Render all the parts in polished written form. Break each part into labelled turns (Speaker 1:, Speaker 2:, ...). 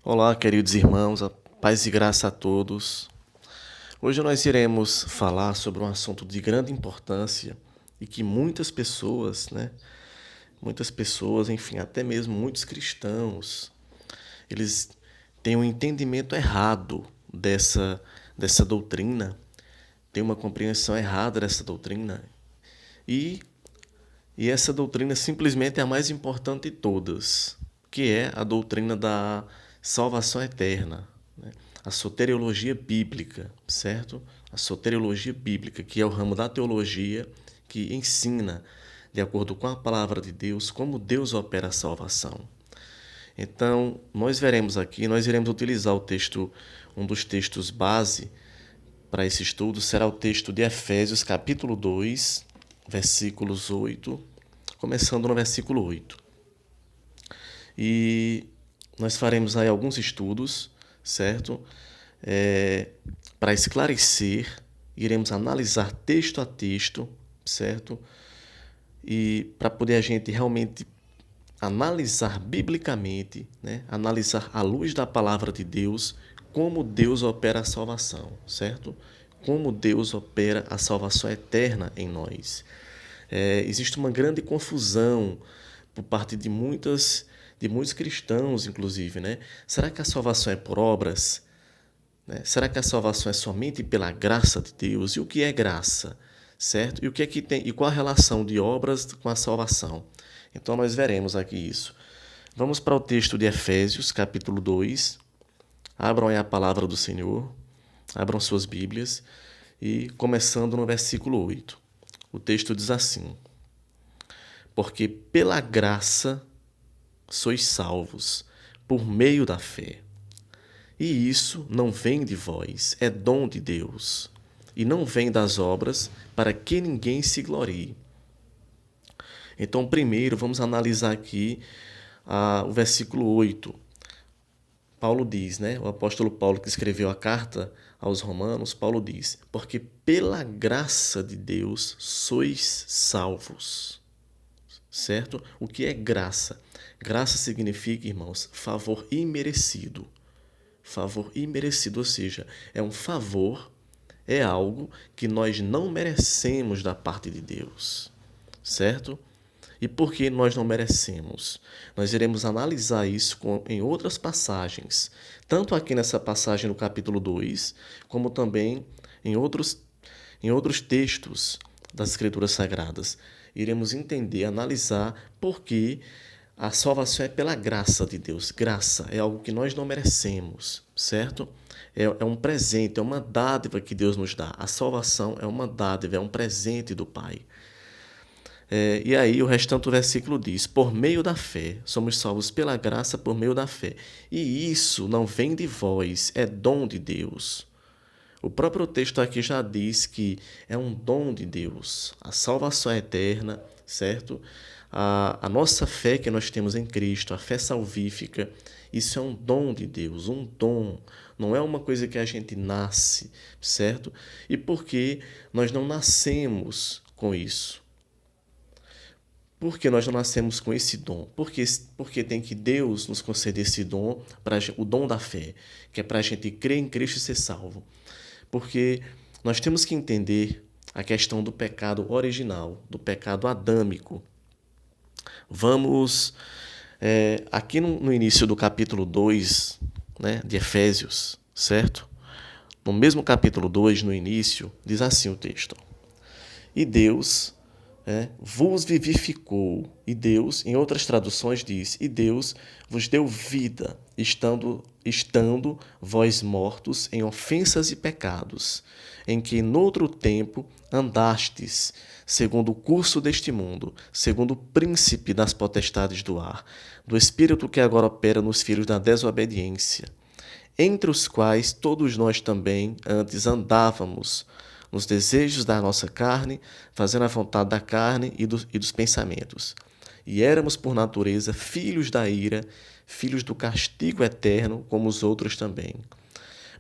Speaker 1: Olá, queridos irmãos, a paz e graça a todos. Hoje nós iremos falar sobre um assunto de grande importância e que muitas pessoas, enfim, até mesmo muitos cristãos, eles têm um entendimento errado dessa doutrina, têm uma compreensão errada dessa doutrina e, e essa doutrina simplesmente é a mais importante de todas, que é a doutrina da salvação eterna, né? A soteriologia bíblica, certo? A soteriologia bíblica, que é o ramo da teologia que ensina, de acordo com a palavra de Deus, como Deus opera a salvação. Então, nós iremos utilizar o texto, um dos textos base para esse estudo, será o texto de Efésios, capítulo 2, versículos 8, começando no versículo 8. E nós faremos aí alguns estudos, certo? Para esclarecer, iremos analisar texto a texto, certo? E para poder a gente realmente analisar biblicamente, né? Analisar à luz da palavra de Deus, como Deus opera a salvação, certo? Como Deus opera a salvação eterna em nós. Existe uma grande confusão por parte de muitos cristãos, inclusive, né? Será que a salvação é por obras? Né? Será que a salvação é somente pela graça de Deus? E o que é graça? Certo? E o que é que tem? E qual a relação de obras com a salvação? Então nós veremos aqui isso. Vamos para o texto de Efésios, capítulo 2. Abram aí a palavra do Senhor, abram suas Bíblias e começando no versículo 8. O texto diz assim: Porque pela graça sois salvos, por meio da fé. E isso não vem de vós, é dom de Deus, e não vem das obras, para que ninguém se glorie. Então, primeiro, vamos analisar aqui o versículo 8. Paulo diz, né? O apóstolo Paulo, que escreveu a carta aos Romanos, Paulo diz: Porque pela graça de Deus sois salvos. Certo? O que é graça? Graça significa, irmãos, favor imerecido. Favor imerecido, ou seja, é um favor, é algo que nós não merecemos da parte de Deus. Certo? E por que nós não merecemos? Nós iremos analisar isso em outras passagens, tanto aqui nessa passagem no capítulo 2, como também em outros textos das Escrituras Sagradas. Iremos entender, analisar por que a salvação é pela graça de Deus. Graça é algo que nós não merecemos, certo? É um presente, é uma dádiva que Deus nos dá. A salvação é uma dádiva, é um presente do Pai. E aí o restante do versículo diz: Por meio da fé, somos salvos pela graça por meio da fé. E isso não vem de vós, é dom de Deus. O próprio texto aqui já diz que é um dom de Deus. A salvação é eterna, certo? A nossa fé que nós temos em Cristo, a fé salvífica, isso é um dom de Deus, um dom. Não é uma coisa que a gente nasce, certo? E por que nós não nascemos com isso? Por que nós não nascemos com esse dom? Porque tem que Deus nos conceder esse dom, o dom da fé, que é para a gente crer em Cristo e ser salvo. Porque nós temos que entender a questão do pecado original, do pecado adâmico. Vamos, aqui no início do capítulo 2, né, de Efésios, certo? No mesmo capítulo 2, no início, diz assim o texto: E Deus vos vivificou, e Deus, em outras traduções diz, e Deus vos deu vida, estando vós mortos em ofensas e pecados, em que noutro tempo andastes, segundo o curso deste mundo, segundo o príncipe das potestades do ar, do espírito que agora opera nos filhos da desobediência, entre os quais todos nós também antes andávamos, nos desejos da nossa carne, fazendo a vontade da carne e dos pensamentos. E éramos, por natureza, filhos da ira, filhos do castigo eterno, como os outros também.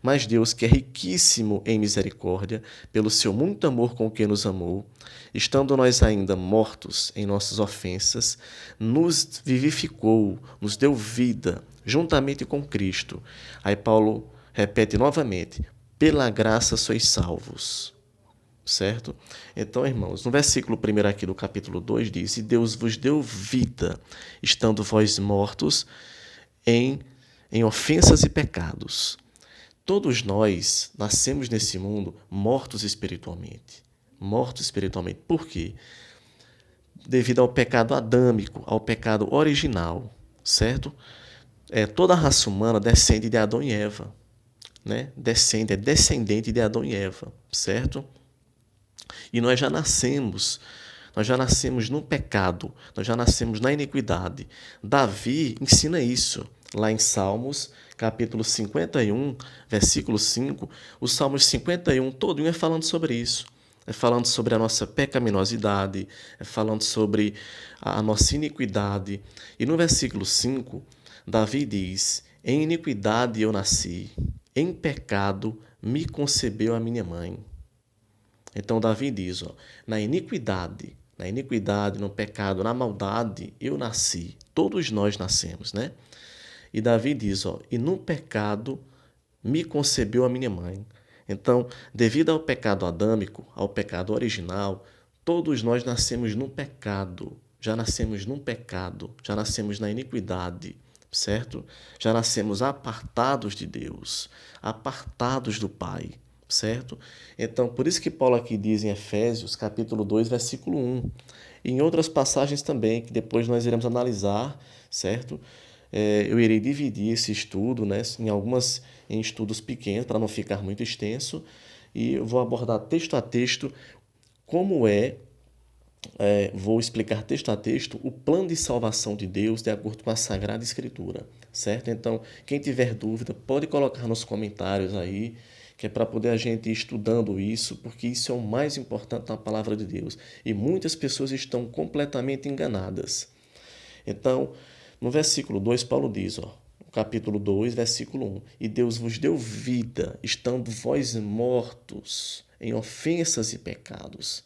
Speaker 1: Mas Deus, que é riquíssimo em misericórdia, pelo seu muito amor com que nos amou, estando nós ainda mortos em nossas ofensas, nos vivificou, nos deu vida, juntamente com Cristo. Aí Paulo repete novamente: pela graça sois salvos. Certo? Então, irmãos, no versículo 1 aqui do capítulo 2 diz: e Deus vos deu vida, estando vós mortos em ofensas e pecados. Todos nós nascemos nesse mundo mortos espiritualmente. Mortos espiritualmente. Por quê? Devido ao pecado adâmico, ao pecado original, certo? Toda a raça humana descende de Adão e Eva, né? É descendente de Adão e Eva, certo? E nós já nascemos no pecado, nós já nascemos na iniquidade. Davi ensina isso lá em Salmos, capítulo 51, versículo 5. O Salmos 51 todinho é falando sobre isso. É falando sobre a nossa pecaminosidade, é falando sobre a nossa iniquidade. E no versículo 5, Davi diz: em iniquidade eu nasci, em pecado me concebeu a minha mãe. Então Davi diz, na iniquidade, no pecado, na maldade, eu nasci. Todos nós nascemos, né? E Davi diz, e no pecado me concebeu a minha mãe. Então, devido ao pecado adâmico, ao pecado original, todos nós nascemos no pecado. Já nascemos num pecado, já nascemos na iniquidade, certo? Já nascemos apartados de Deus, apartados do Pai. Certo? Então, por isso que Paulo aqui diz em Efésios, capítulo 2, versículo 1. E em outras passagens também, que depois nós iremos analisar, certo? Eu irei dividir esse estudo, né, em estudos pequenos, para não ficar muito extenso, e eu vou abordar texto a texto como vou explicar texto a texto o plano de salvação de Deus de acordo com a Sagrada Escritura, certo? Então, quem tiver dúvida, pode colocar nos comentários aí, que é para poder a gente ir estudando isso, porque isso é o mais importante na palavra de Deus. E muitas pessoas estão completamente enganadas. Então, no versículo 2, Paulo diz, capítulo 2, versículo 1, e Deus vos deu vida, estando vós mortos em ofensas e pecados,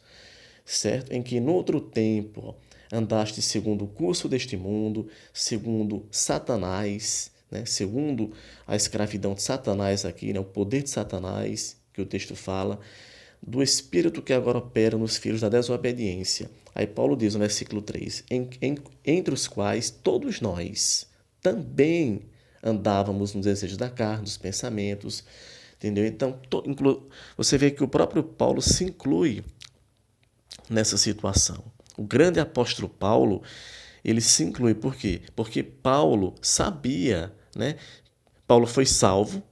Speaker 1: certo? Em que no outro tempo andaste segundo o curso deste mundo, segundo Satanás, né? Segundo a escravidão de Satanás aqui, né? O poder de Satanás, que o texto fala, do espírito que agora opera nos filhos da desobediência. Aí Paulo diz no versículo 3, entre os quais todos nós também andávamos nos desejos da carne, dos pensamentos, entendeu? Então, você vê que o próprio Paulo se inclui nessa situação. O grande apóstolo Paulo, ele se inclui por quê? Porque Paulo sabia, né? Paulo foi salvo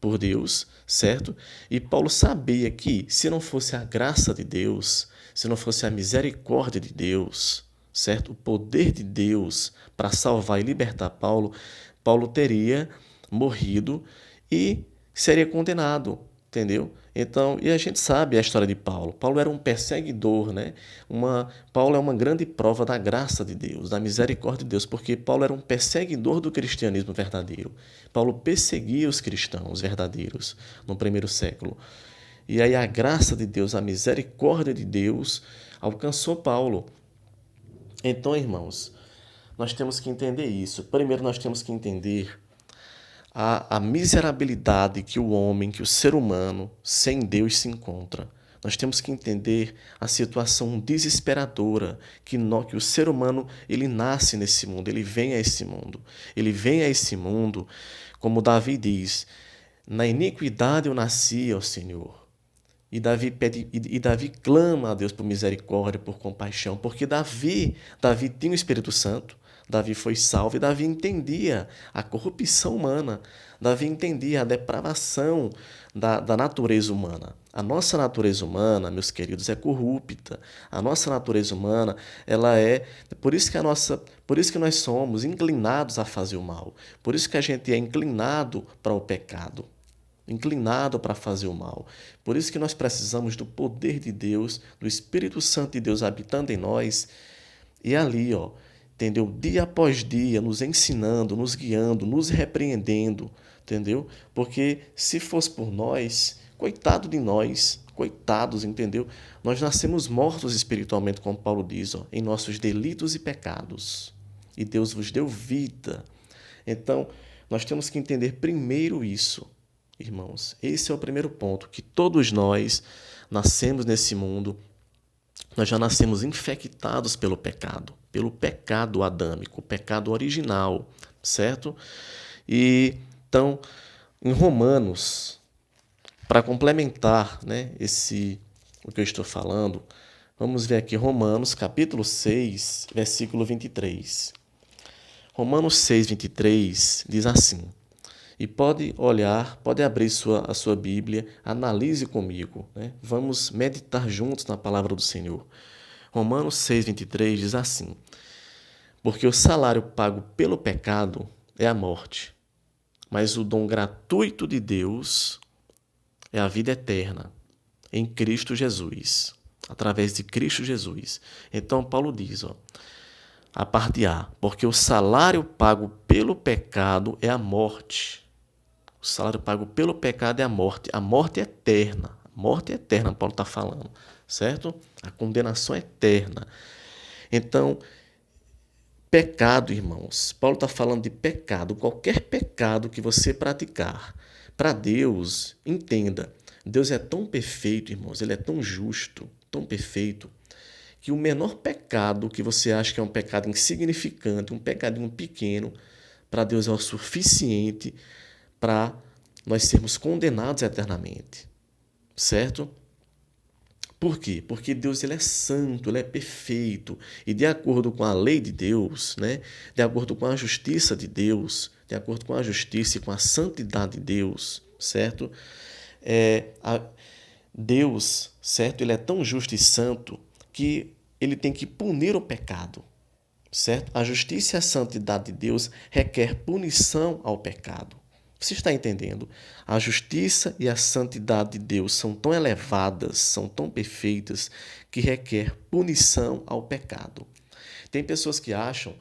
Speaker 1: por Deus, certo? E Paulo sabia que se não fosse a graça de Deus, se não fosse a misericórdia de Deus, certo? O poder de Deus para salvar e libertar Paulo, Paulo teria morrido e seria condenado, entendeu? Então, e a gente sabe a história de Paulo. Paulo era um perseguidor, né? Paulo é uma grande prova da graça de Deus, da misericórdia de Deus, porque Paulo era um perseguidor do cristianismo verdadeiro. Paulo perseguia os cristãos verdadeiros no primeiro século. E aí a graça de Deus, a misericórdia de Deus alcançou Paulo. Então, irmãos, nós temos que entender isso. Primeiro, nós temos que entender a miserabilidade que o homem, que o ser humano, sem Deus se encontra. Nós temos que entender a situação desesperadora que o ser humano ele nasce nesse mundo, ele vem a esse mundo. Ele vem a esse mundo, como Davi diz, na iniquidade eu nasci, ó Senhor. E Davi clama a Deus por misericórdia, por compaixão, porque Davi tinha o Espírito Santo, Davi foi salvo e Davi entendia a corrupção humana, Davi entendia a depravação da natureza humana. A nossa natureza humana, meus queridos, é corrupta. A nossa natureza humana, ela é... Por isso que nós somos inclinados a fazer o mal. Por isso que a gente é inclinado para o pecado, inclinado para fazer o mal. Por isso que nós precisamos do poder de Deus, do Espírito Santo de Deus habitando em nós, e ali, entendeu? Dia após dia, nos ensinando, nos guiando, nos repreendendo, entendeu? Porque se fosse por nós, coitado de nós, coitados, entendeu? Nós nascemos mortos espiritualmente, como Paulo diz, ó, em nossos delitos e pecados. E Deus vos deu vida. Então, nós temos que entender primeiro isso, irmãos. Esse é o primeiro ponto, que todos nós nascemos nesse mundo, nós já nascemos infectados pelo pecado adâmico, o pecado original, certo? E então, em Romanos, para complementar, né, o que eu estou falando, vamos ver aqui Romanos, capítulo 6, versículo 23. Romanos 6, 23 diz assim, e pode olhar, pode abrir a sua Bíblia, analise comigo, né? Vamos meditar juntos na palavra do Senhor. Romanos 6, 23 diz assim, porque o salário pago pelo pecado é a morte, mas o dom gratuito de Deus é a vida eterna em Cristo Jesus, através de Cristo Jesus. Então, Paulo diz, ó, a parte A, porque o salário pago pelo pecado é a morte. O salário pago pelo pecado é a morte eterna. A morte eterna, Paulo está falando, certo? A condenação eterna. Então, pecado, irmãos. Paulo está falando de pecado, qualquer pecado que você praticar. Para Deus, entenda, Deus é tão perfeito, irmãos, Ele é tão justo, tão perfeito, que o menor pecado que você acha que é um pecado insignificante, um pecadinho pequeno, para Deus é o suficiente para nós sermos condenados eternamente, certo? Por quê? Porque Deus ele é santo, ele é perfeito, e de acordo com a lei de Deus, né? De acordo com a justiça de Deus, de acordo com a justiça e com a santidade de Deus, certo? Deus, certo? Ele é tão justo e santo que ele tem que punir o pecado, certo? A justiça e a santidade de Deus requer punição ao pecado. Você está entendendo? A justiça e a santidade de Deus são tão elevadas, são tão perfeitas, que requer punição ao pecado. Tem pessoas que acham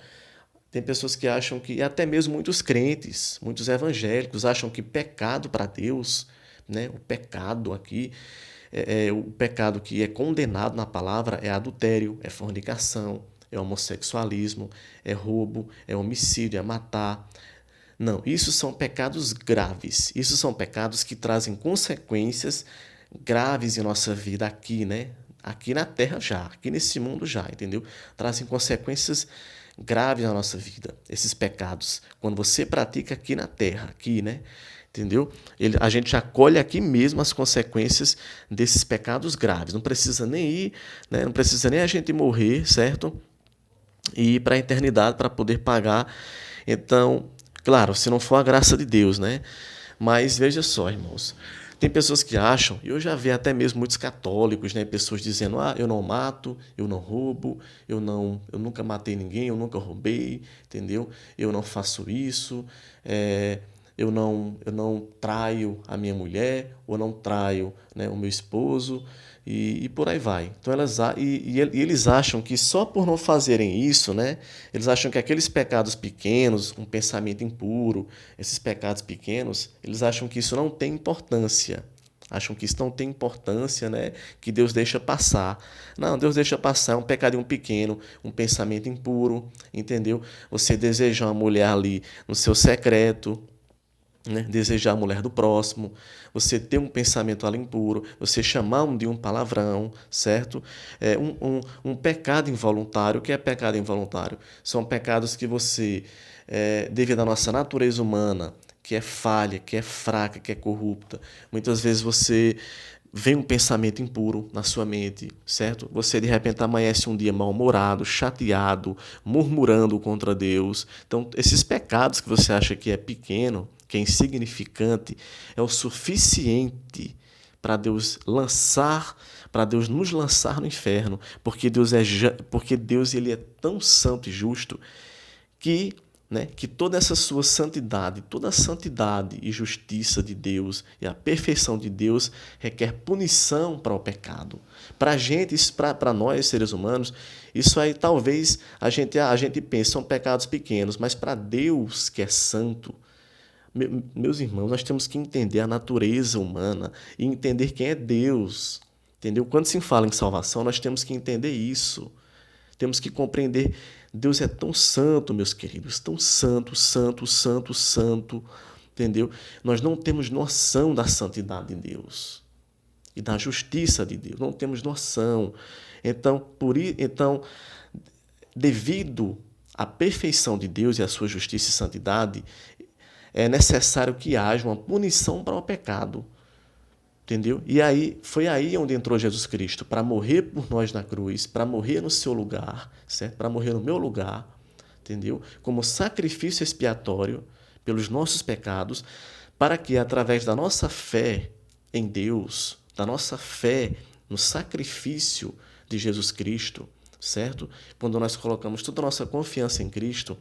Speaker 1: que, até mesmo muitos crentes, muitos evangélicos, acham que pecado para Deus, né? O pecado aqui, o pecado que é condenado na palavra é adultério, é fornicação, é homossexualismo, é roubo, é homicídio, é matar. Não, isso são pecados graves. Isso são pecados que trazem consequências graves em nossa vida aqui, né? Aqui na Terra já, aqui nesse mundo já, entendeu? Trazem consequências graves na nossa vida, esses pecados. Quando você pratica aqui na Terra, aqui, né? Entendeu? A gente já colhe aqui mesmo as consequências desses pecados graves. Não precisa nem ir, né? Não precisa nem a gente morrer, certo? E ir para a eternidade para poder pagar. Então, claro, se não for a graça de Deus, né? Mas veja só, irmãos. Tem pessoas que acham, e eu já vi até mesmo muitos católicos, né? Pessoas dizendo, eu não mato, eu não roubo, eu nunca matei ninguém, eu nunca roubei, entendeu? Eu não faço isso, eu não traio a minha mulher, ou não traio, né, o meu esposo, e por aí vai. Então eles acham que só por não fazerem isso, né, eles acham que aqueles pecados pequenos, um pensamento impuro, esses pecados pequenos, eles acham que isso não tem importância. Acham que isso não tem importância, né? Que Deus deixa passar. Não, Deus deixa passar um pecadinho pequeno, um pensamento impuro, entendeu? Você deseja uma mulher ali no seu secreto, né? Desejar a mulher do próximo, você ter um pensamento ali impuro, você chamar de um palavrão, certo? Um pecado involuntário. O que é pecado involuntário? São pecados que você, devido à nossa natureza humana, que é falha, que é fraca, que é corrupta, muitas vezes você vem um pensamento impuro na sua mente, certo? Você de repente amanhece um dia mal-humorado, chateado, murmurando contra Deus. Então, esses pecados que você acha que é pequeno, que é insignificante, é o suficiente para Deus nos lançar no inferno, porque Deus ele é tão santo e justo que, né, que toda essa sua santidade, toda a santidade e justiça de Deus e a perfeição de Deus requer punição para o pecado. Para a gente, para nós, seres humanos, isso aí talvez a gente pense, são pecados pequenos, mas para Deus, que é santo, meus irmãos, nós temos que entender a natureza humana e entender quem é Deus. Entendeu? Quando se fala em salvação, nós temos que entender isso. Temos que compreender, Deus é tão santo, meus queridos, tão santo, santo, santo, santo, entendeu? Nós não temos noção da santidade de Deus e da justiça de Deus, não temos noção. Então, devido à perfeição de Deus e à sua justiça e santidade, é necessário que haja uma punição para o pecado. Entendeu? E aí, foi aí onde entrou Jesus Cristo, para morrer por nós na cruz, para morrer no seu lugar, certo? Para morrer no meu lugar, entendeu? Como sacrifício expiatório pelos nossos pecados, para que através da nossa fé em Deus, da nossa fé no sacrifício de Jesus Cristo, certo? Quando nós colocamos toda a nossa confiança em Cristo,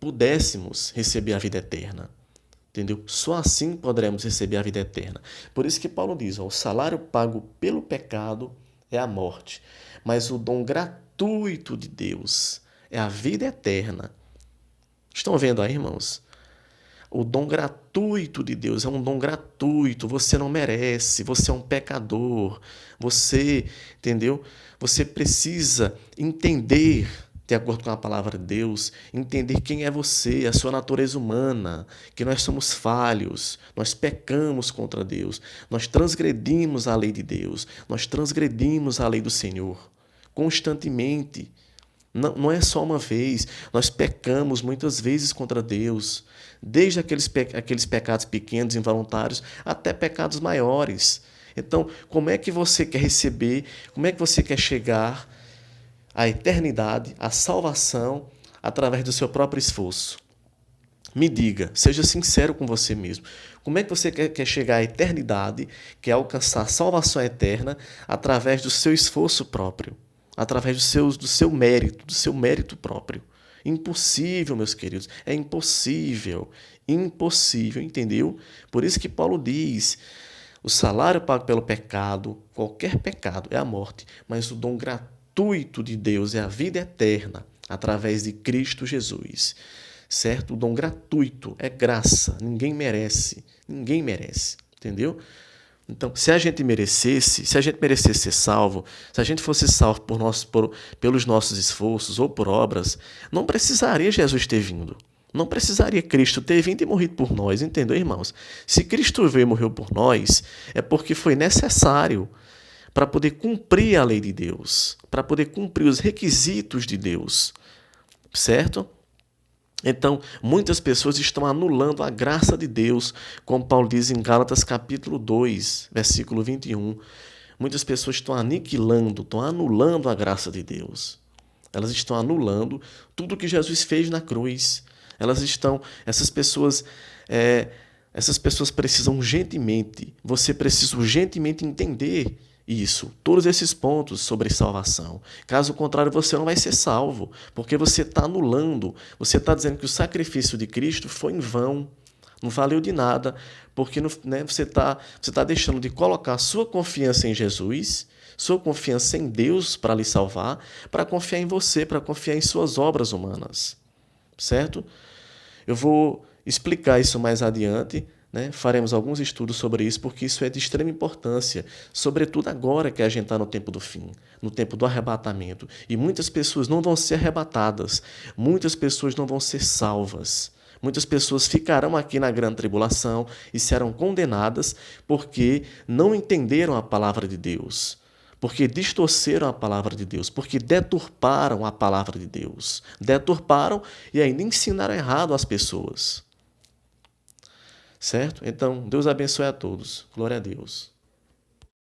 Speaker 1: pudéssemos receber a vida eterna. Entendeu? Só assim poderemos receber a vida eterna. Por isso que Paulo diz, ó, o salário pago pelo pecado é a morte, mas o dom gratuito de Deus é a vida eterna. Estão vendo aí, irmãos? O dom gratuito de Deus é um dom gratuito, você não merece, você é um pecador, você, entendeu? Você precisa entender, de acordo com a palavra de Deus, entender quem é você, a sua natureza humana, que nós somos falhos, nós pecamos contra Deus, nós transgredimos a lei de Deus, nós transgredimos a lei do Senhor constantemente. Não é só uma vez, nós pecamos muitas vezes contra Deus, desde aqueles pecados pequenos, involuntários, até pecados maiores. Então, como é que você quer receber, como é que você quer chegar à eternidade, à salvação, através do seu próprio esforço? Me diga, seja sincero com você mesmo. Como é que você quer chegar à eternidade, quer alcançar a salvação eterna, através do seu esforço próprio? Através do seu mérito próprio. Impossível, meus queridos, é impossível, impossível, entendeu? Por isso que Paulo diz, o salário pago pelo pecado, qualquer pecado, é a morte, mas o dom gratuito de Deus é a vida eterna, através de Cristo Jesus, certo? O dom gratuito é graça, ninguém merece, entendeu? Então, se a gente merecesse ser salvo, se a gente fosse salvo pelos nossos esforços ou por obras, não precisaria Jesus ter vindo. Não precisaria Cristo ter vindo e morrido por nós, entendeu, irmãos? Se Cristo veio e morreu por nós, é porque foi necessário para poder cumprir a lei de Deus, para poder cumprir os requisitos de Deus, certo? Então, muitas pessoas estão anulando a graça de Deus, como Paulo diz em Gálatas capítulo 2, versículo 21. Muitas pessoas estão aniquilando, estão anulando a graça de Deus. Elas estão anulando tudo que Jesus fez na cruz. Essas pessoas precisam urgentemente, você precisa urgentemente entender isso, todos esses pontos sobre salvação. Caso contrário, você não vai ser salvo, porque você está anulando, você está dizendo que o sacrifício de Cristo foi em vão, não valeu de nada, porque você está deixando de colocar sua confiança em Jesus, sua confiança em Deus para lhe salvar, para confiar em você, para confiar em suas obras humanas, certo? Eu vou explicar isso mais adiante, né? Faremos alguns estudos sobre isso, porque isso é de extrema importância, sobretudo agora que a gente está no tempo do fim, no tempo do arrebatamento. E muitas pessoas não vão ser arrebatadas, muitas pessoas não vão ser salvas. Muitas pessoas ficarão aqui na grande tribulação e serão condenadas porque não entenderam a palavra de Deus, porque distorceram a palavra de Deus, porque deturparam a palavra de Deus. Deturparam e ainda ensinaram errado às pessoas. Certo? Então, Deus abençoe a todos. Glória a Deus.